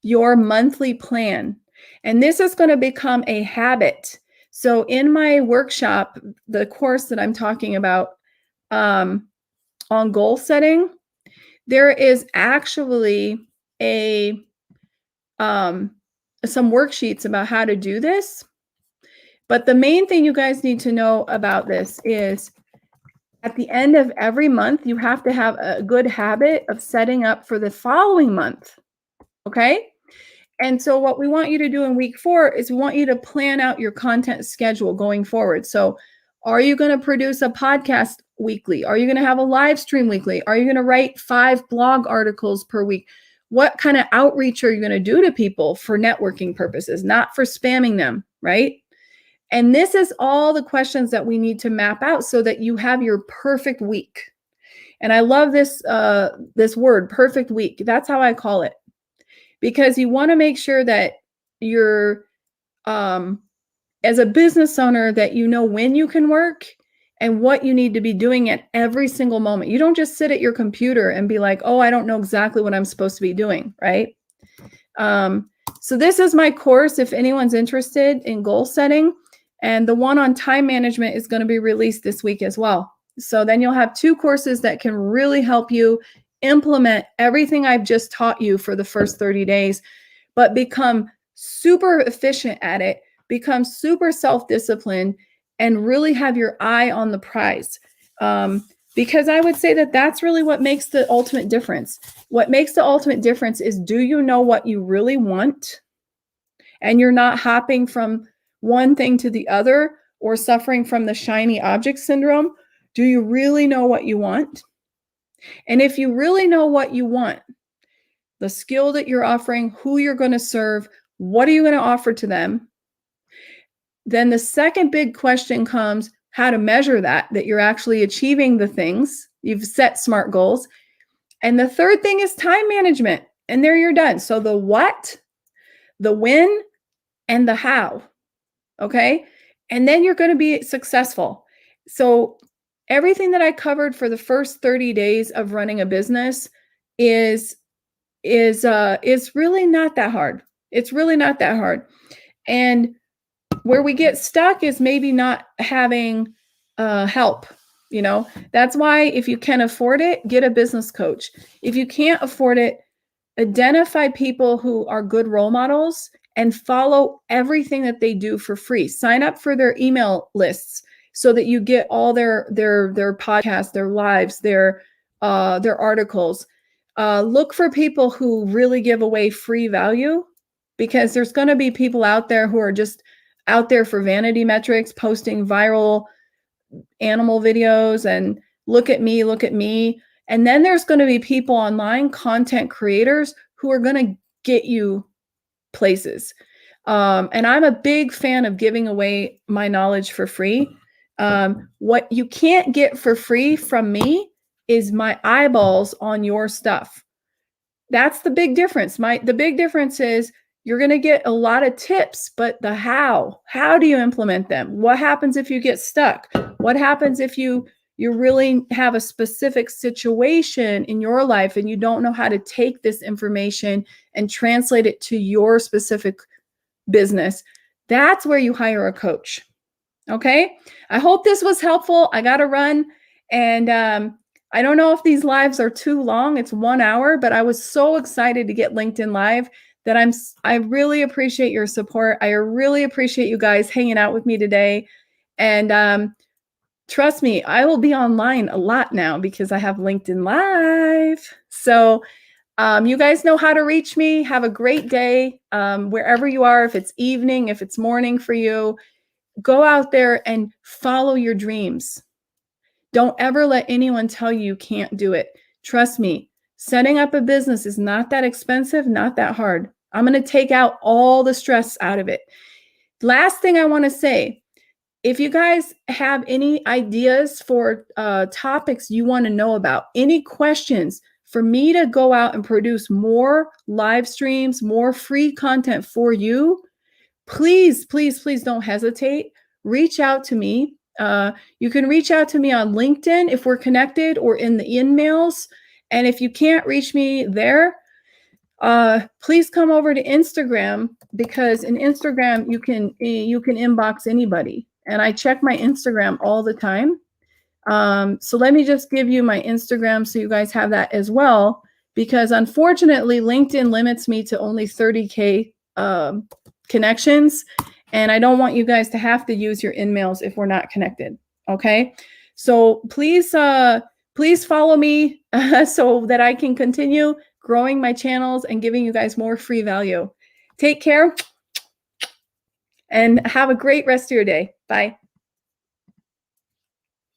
your monthly plan. And this is going to become a habit. So in my workshop, the course that I'm talking about on goal setting, there is actually some worksheets about how to do this. But the main thing you guys need to know about this is at the end of every month, you have to have a good habit of setting up for the following month. Okay? And so what we want you to do in week 4 is we want you to plan out your content schedule going forward. So are you going to produce a podcast weekly? Are you going to have a live stream weekly? Are you going to write 5 blog articles per week? What kind of outreach are you going to do to people for networking purposes, not for spamming them, right? And this is all the questions that we need to map out so that you have your perfect week. And I love this this word, perfect week. That's how I call it. Because you want to make sure that you're, as a business owner, that you know when you can work and what you need to be doing at every single moment. You don't just sit at your computer and be like, oh, I don't know exactly what I'm supposed to be doing, right? So this is my course if anyone's interested in goal setting. And the one on time management is going to be released this week as well. So then you'll have 2 courses that can really help you implement everything I've just taught you for the first 30 days, but become super efficient at it, become super self-disciplined, and really have your eye on the prize. Because I would say that that's really what makes the ultimate difference. What makes the ultimate difference is, do you know what you really want? And you're not hopping from one thing to the other or suffering from the shiny object syndrome. Do you really know what you want? And if you really know what you want, the skill that you're offering, who you're going to serve, what are you going to offer to them? Then the second big question comes, how to measure that you're actually achieving the things. You've set SMART goals. And the third thing is time management. And there you're done. So the what, the when, and the how. Okay? And then you're going to be successful. So everything that I covered for the first 30 days of running a business is really not that hard. It's really not that hard. And where we get stuck is maybe not having help. You know, that's why if you can afford it, get a business coach. If you can't afford it, identify people who are good role models and follow everything that they do for free. Sign up for their email lists so that you get all their podcasts, their lives, their articles. Look for people who really give away free value, because there's going to be people out there who are just out there for vanity metrics, posting viral animal videos and look at me. And then there's going to be people online, content creators, who are going to get you places. And I'm a big fan of giving away my knowledge for free. What you can't get for free from me is my eyeballs on your stuff. That's the big difference. The big difference is you're going to get a lot of tips, but the how do you implement them? What happens if you get stuck? What happens if you really have a specific situation in your life and you don't know how to take this information and translate it to your specific business? That's where you hire a coach. Okay. I hope this was helpful. I got to run. And I don't know if these lives are too long. It's 1 hour, but I was so excited to get LinkedIn Live that I really appreciate your support. I really appreciate you guys hanging out with me today. And trust me, I will be online a lot now because I have LinkedIn Live. So you guys know how to reach me. Have a great day wherever you are. If it's evening, if it's morning for you, go out there and follow your dreams. Don't ever let anyone tell you can't do it. Trust me, setting up a business is not that expensive, not that hard. I'm going to take out all the stress out of it. Last thing I want to say, if you guys have any ideas for topics you want to know about, any questions for me to go out and produce more live streams, more free content for you, please, please, please don't hesitate. Reach out to me. You can reach out to me on LinkedIn if we're connected, or in the emails. And if you can't reach me there, please come over to Instagram, because in Instagram you can inbox anybody. And I check my Instagram all the time. So let me just give you my Instagram so you guys have that as well, because unfortunately, LinkedIn limits me to only 30K connections. And I don't want you guys to have to use your InMails if we're not connected. Okay. So please follow me so that I can continue growing my channels and giving you guys more free value. Take care and have a great rest of your day. Bye.